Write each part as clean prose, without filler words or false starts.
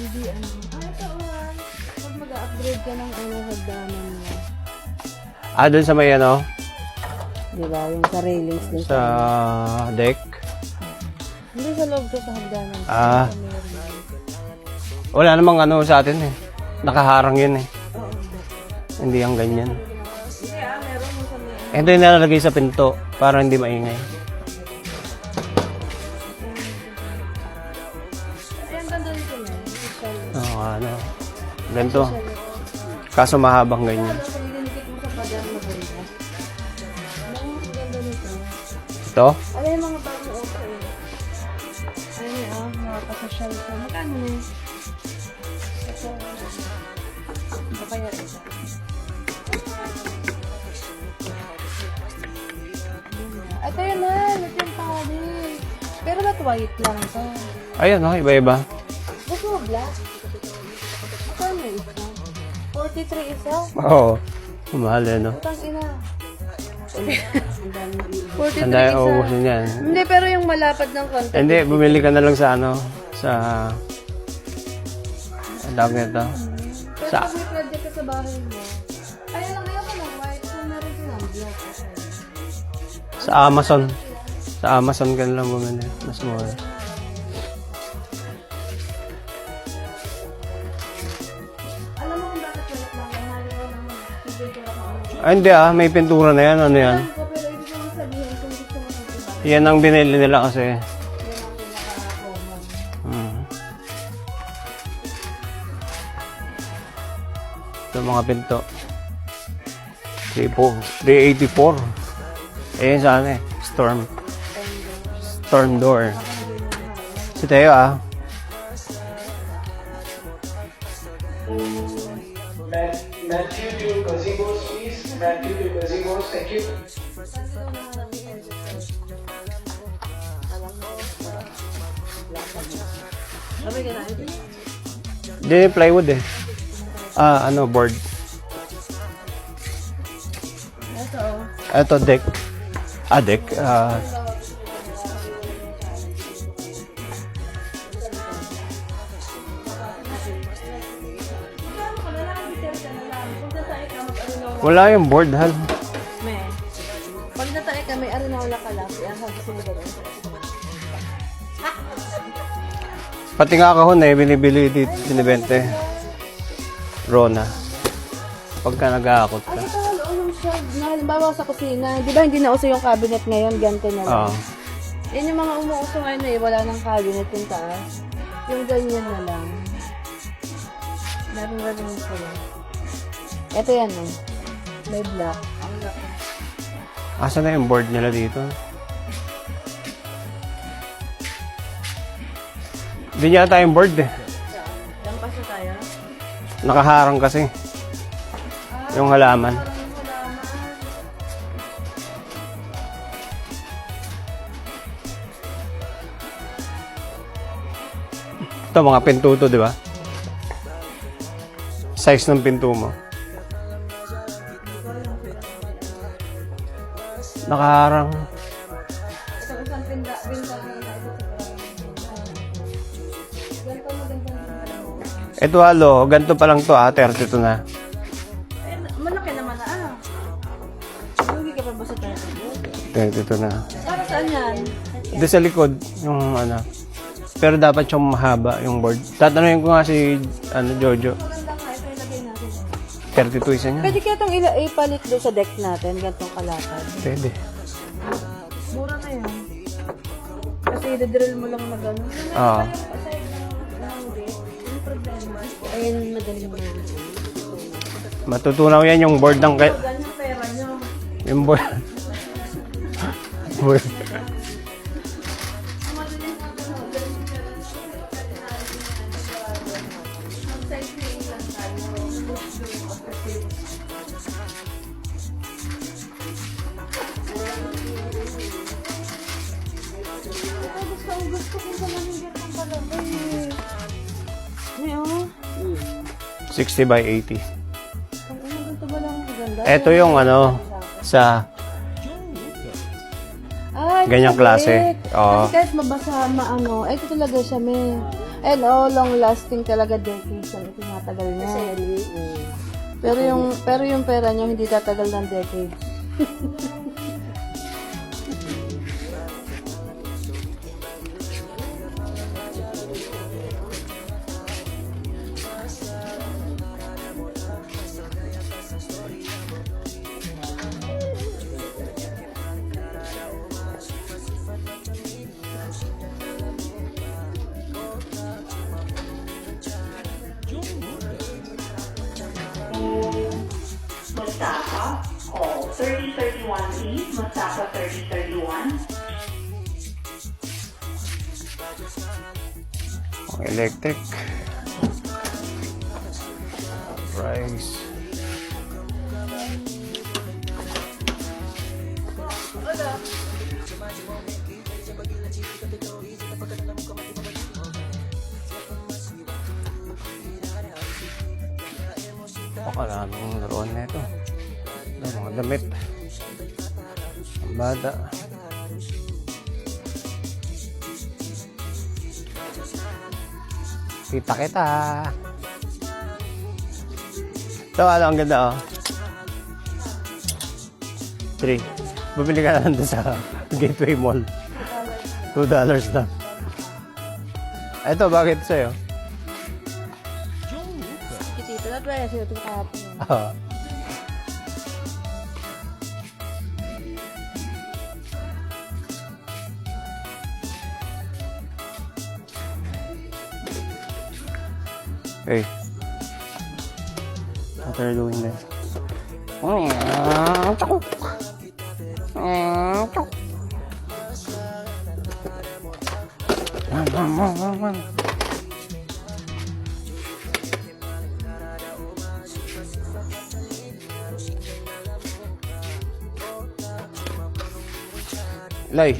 Hindi ano. Ito pag mag-upgrade ka ng hagdanan mo. Doon sa may ano? Diba? Yung sa railings din. Sa deck? Hindi sa loob ko sa hagdanan. Wala namang ano sa atin eh. Nakaharang yun eh. Hindi ang ganyan. Meron mo sa may... Ito yung nalalagay sa pinto para hindi maingay. Ayan, ganda dito na. Ano. Ganito. Kaso mahabang ganyan. Pag-identikit mo sa padang na banda. Ganda nito. Ito? Ano yung mga bagong auto eh? Ano mga pasasyal ko. Magkano na yun? Ito. Ba kaya ito? Ito yun na. Ito yung padding. Pero ba't white lang ito? Ayan oh, iba-iba. Gusto mo black? Magkano isa? 43 isa? Oo. Mahal eh, no? Utang ina. 43 Tanda yung isa. uubusin yan. Hindi, pero yung malapad ng konti. Hindi, bumili ka na lang sa ano, sa... Ang tawag nito. Pero pag may project ka sa bahay mo, ayun lang, ayoko lang white. So, meron silang black. Sa Amazon. Sa Amazon ka na lang bumili. Mas mura. Alam mo kung bakit white lang? Ang mahal ko ng pintura ko. Hindi may pintura na yan. Ano yan? Alam ko, pero ibig ko sabihin kung gusto mo ng iba. Yan ang binili nila kasi. Yan ang pinaka-common. Ito mga pinto. 384. Eh, saan eh? Storm door. Si Teo Matthew to gazebos, please. Matthew to gazebos, thank you. Sabi ka na, ito. Hindi, plywood eh. Ano, board. Ito. Ito, deck. Deck. Wala yung board, hal. May. Pag natae ka, may arinaw ka lang. Ang hagis mo ba doon? Pati nga kahon eh, binibili dito, binibente. Rona. Pagka nag-aakot ka. Ay, ito yung shelf na halimbawa sa kusina. Di ba hindi na uso yung cabinet ngayon? Ganito na lang. Oo. Yan yung mga umuuso ngayon eh. Wala ng cabinet yung taas. Yung ganyan na lang. Meron na rin sila. Ito yan eh. May black. Ang laki. Asa na yung board nila dito? Hindi yata yung board eh. Lampas na tayo. Nakaharang kasi. Yung halaman. Ito mga pinto to, di ba? Size ng pinto mo. Nakaharang. Ito isang pinta na ito. Ganito mo, ganito mo. Ito halo, ganito pa lang to 32 na. Eh, malaki naman na Hindi ka pa ba sa 32 na. Para saan yan? Ito sa likod, yung ano. Pero dapat siyang mahaba yung board. Tatanungin ko nga si Jojo. Maganda nga, ito ilagay natin. 32 isa niya. Pwede kaya itong ipalit doon sa deck natin, gantong kalakad. Pwede. Mura na yan. Kasi i-drill mo lang na gano'n. Oo. Ayun, madali mo na. Matutunaw yan yung board ng... Ganyan pera nyo. Yung board. board. Gusto ko sa manigit ng palabay eh. May 60 by 80. Ang ganito ba lang maganda? Ito yung sa Ay, ganyang klase. Oo. Kasi kahit mabasa, ito talaga siya, may. And long lasting talaga, decades ang itinatagal niya. Kasi ano yun, Pero yung pera niyo hindi tatagal ng decades. Mustafa, call 3031 please. Mustafa 3031. Electric. Price. Pakaraming laruan na ito. Mga damit. Ang bata. Kita. Ito, ang ganda, oh. 3. Bumili ka lang doon sa Gateway Mall. $2 na. Ito, bakit sa'yo? Kitito na try sila ito kahapon. Ah. Hey. What are you doing there? Lay.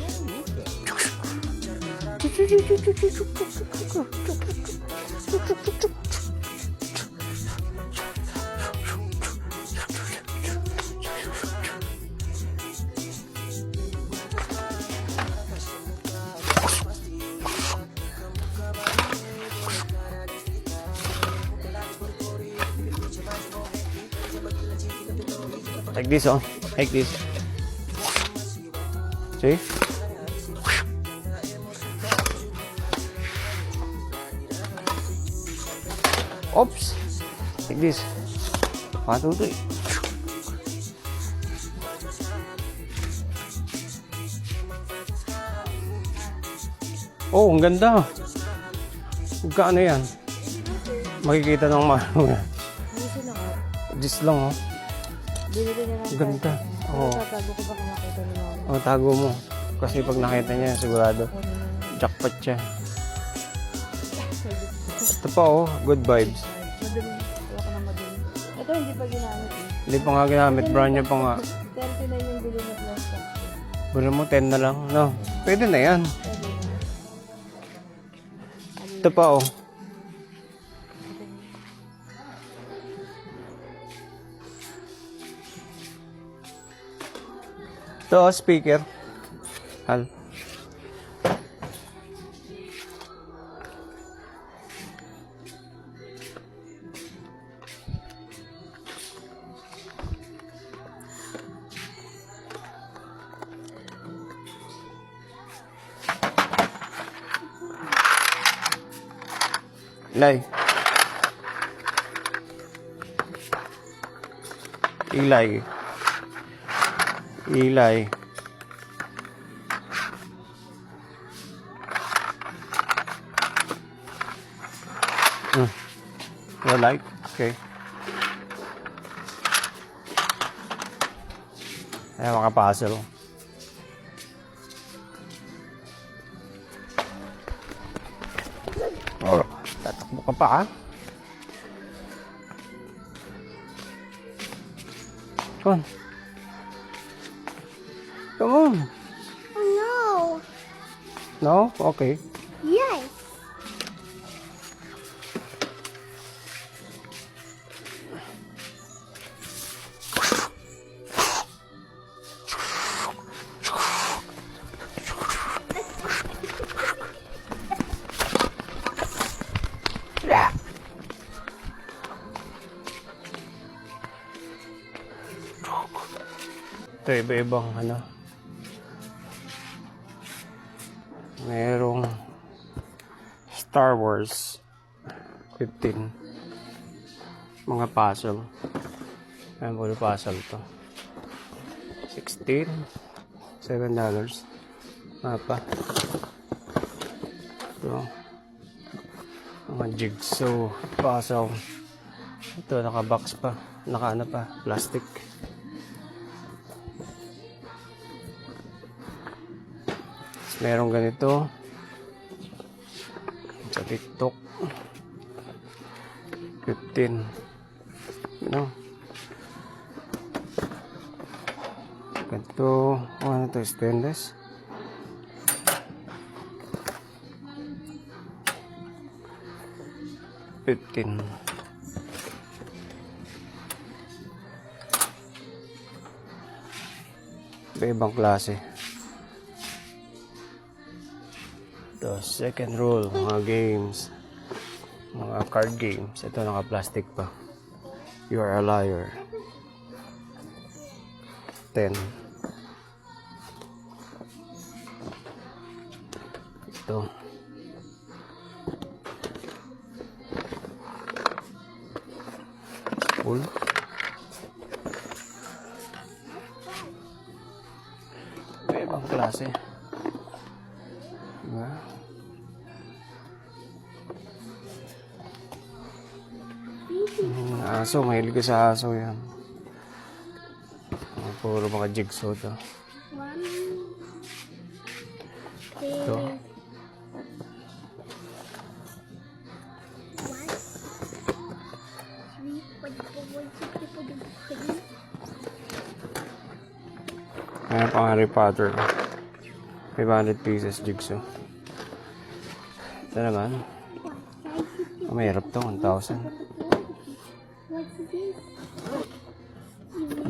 Like this, oh. Like this. See? Oops. Like this. 1, 2, 3. Oh, ang ganda. Magkano yan? Makikita ng mga yan. This lang, oh. Binili na lang. Ganda. Oo. Tatago ko ba kung makita ni Mama? Oh, tago mo. Kasi pag nakita niya, sigurado. Jackpot siya. Ito pa, oh. Good vibes. Madumi. Wala ka na madumi. Ito hindi pa ginamit eh. Hindi pa nga ginamit. Brand niya pa nga. 39 yung bili na plastic. Bili mo 10 na lang. No. Pwede na yan. Pwede na. Ito pa, oh. Ito, oh, speaker. Hal. Ilay. Ilay. Ilay. You like? Okay. Ayan, mga puzzle. Oh, tatakbo ka pa, ha? Come on. Come on. Oh no! No? Okay. Yes! Ito iba-ibang ano. Merong Star Wars 15. Mga puzzle. Ayan po yung puzzle to. 16. $7. Mapa. Ito. Mga jigsaw puzzle. Ito naka-box pa. Naka-ano pa. Plastic. Merong ganito sa TikTok 15 no ganito ano to stainless $15 ibang klase. The second rule, mga games, mga card games. Ito naka-plastic pa. You are a liar. 10. Ito. Full. May ibang klase. Diba? Aso, mahilig ko sa aso yan. Puro mga jigsaw to. Ito. Ayan pang Harry Potter. 500 pieces jigsaw. Ito naman. Mahirap to, 1,000.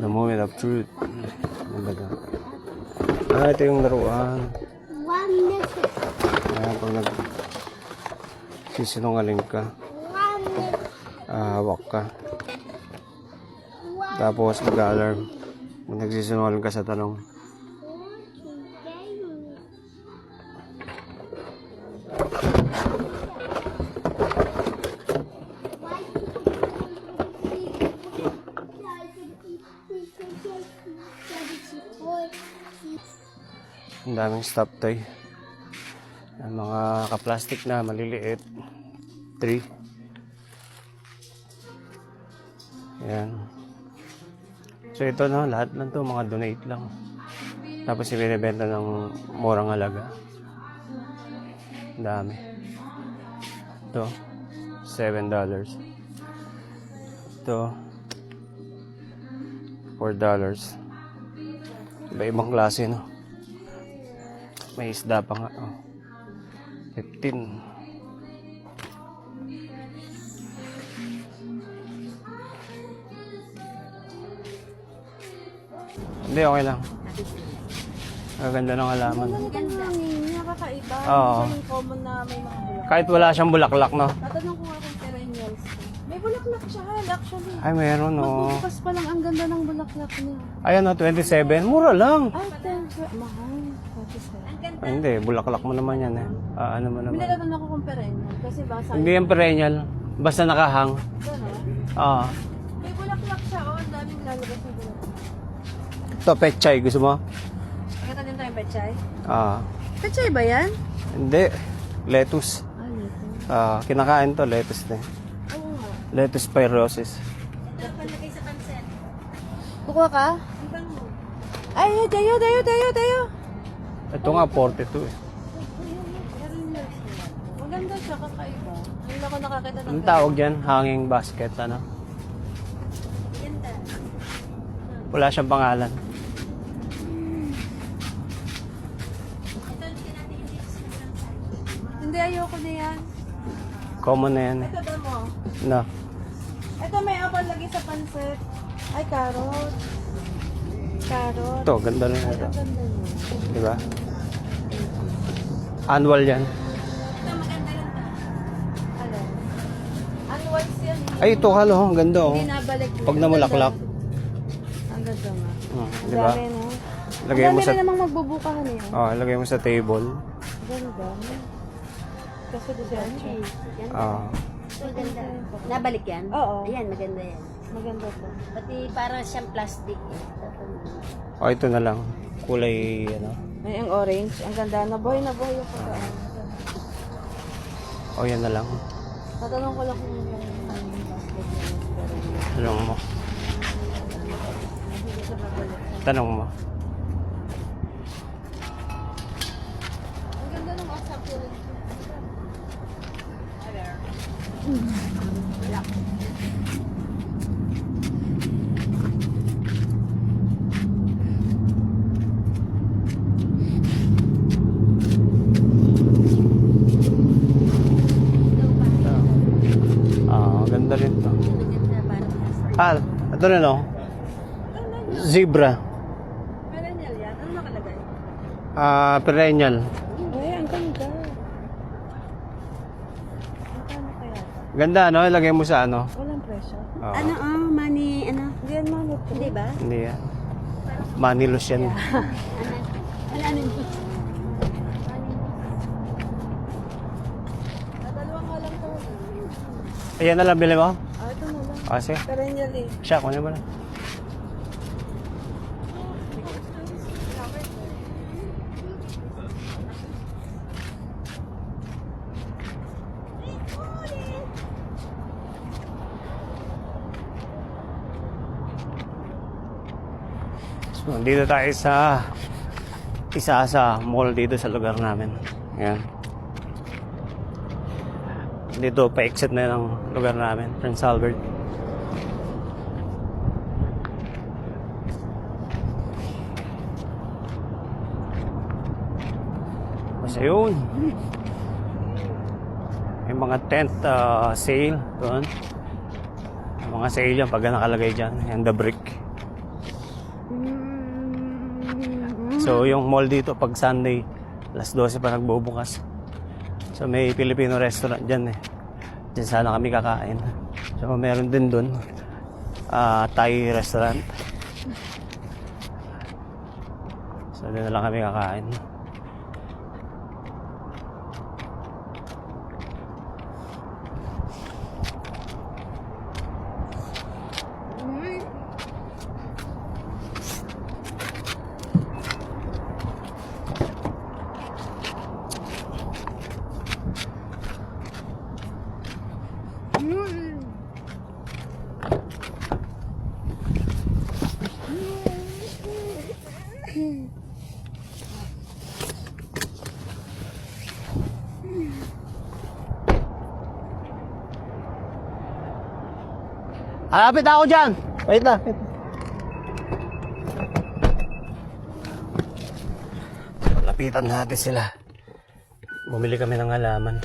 The Moment of Truth. Ano ba ito? Ito yung laruan. Ayan, pag nagsisinungaling ka, hawak ka. Tapos mag-alarm. Pag nagsisinungaling ka sa tanong. Ang daming stop toy. Ang mga ka-plastic na maliliit. 3. Ayan. So ito no, lahat lang to mga donate lang. Tapos ibinebenta ng murang halaga. Ang dami. Ito, $7. Ito, $4. Iba-ibang klase no. May isda pa nga. Oh. 15. Hindi, okay lang. Maganda ng halaman. Ang ganda. Nakakaiba. Oo. Yung common na may mga bulaklak. Kahit wala siyang bulaklak, no? Tatanong ko nga kung perennials. May bulaklak siya, actually. Ay, meron, no? Magbubukas pa lang, ang ganda ng bulaklak niya. Ayan, no, 27. Mura lang. Ay, mahal. 27. Ay, hindi, bulaklak mo naman yan, eh. Ano mo naman. Minalaman ako kung perennial. Kasi baka Hindi yan perennial. Basta nakahang. gano'n. May bulaklak siya, oh. Ang daming lalabas na bulaklak. Ito, pechay. Gusto mo? Pakita din tayong pechay. Pechay ba yan? Hindi. Lettuce. Dito. Kinakain to, lettuce na. Oo nga. Lettuce pyrosis. Kukuha ka? Ay, tayo. Ito nga, 42 eh. Maganda siya, kakaiba. Hindi ako nakakita ng Anong tawag dyan? Hanging basket, ano? Wala siyang pangalan. Hindi, ayoko na yan. Common na yan eh. Ito mo. No. Ito may apple lagi sa pansit. Ay, carrot. Carrot. Ito, ganda na ito. Ang ganda niya. Diba? Annual yan. Alin? Ay, ito halo. Ang ganda oh. Hindi nabalik. Pag namulaklak. Ang ganda nga. Di Ang ba? dami, no? Lagay Ang mo dami sa... rin namang magbubukahan eh. Oh, lagay mo sa table. Ganda. Kasi diretso. Ah. Maganda. Nabalik yan? Oo. Ayan, maganda yan. Maganda to. Pati para siyang plastic. Oh, ito na lang. Kulay, ano. Ay, ang orange. Ang ganda. Nabuhay yung pagkaan. Oh, yan na lang. Tatanong ko lang kung yung basket na Tanong mo. Tanong mo. ang ganda ng asap ko rin. Ah, ganda rin to. Maganda para plastic. Ah, ito rin oh. Zebra. Perennial yan. Ano nakalagay? Ah, perennial. Ay, ang ganda. Magkano kaya? Ganda, no? Ilagay mo sa ano. Walang presyo. Oo. Ano, money, ano? Hindi yan manot. Hindi ba? Hindi yan. Manilos yan. Ano yun? Dalawang nga lang to. Ayan na lang, bili mo? Ito na lang. Kasi, Perennial eh. siya, kunin mo na. So, dito tayo sa isa sa mall dito sa lugar namin. Ayan. Dito, pa-exit na ng lugar namin, Prince Albert. Basta yun. May mga tent sale doon. Mga sale yan pag nakalagay dyan. Yan, the brick. So, yung mall dito, pag Sunday, alas 12 pa nagbubukas. So, may Filipino restaurant dyan eh. Diyan sana kami kakain. So, meron din dun. Thai restaurant. So, doon na lang kami kakain. Halapit ako dyan! Wait lang. Lapitan natin sila. Bumili kami ng halaman.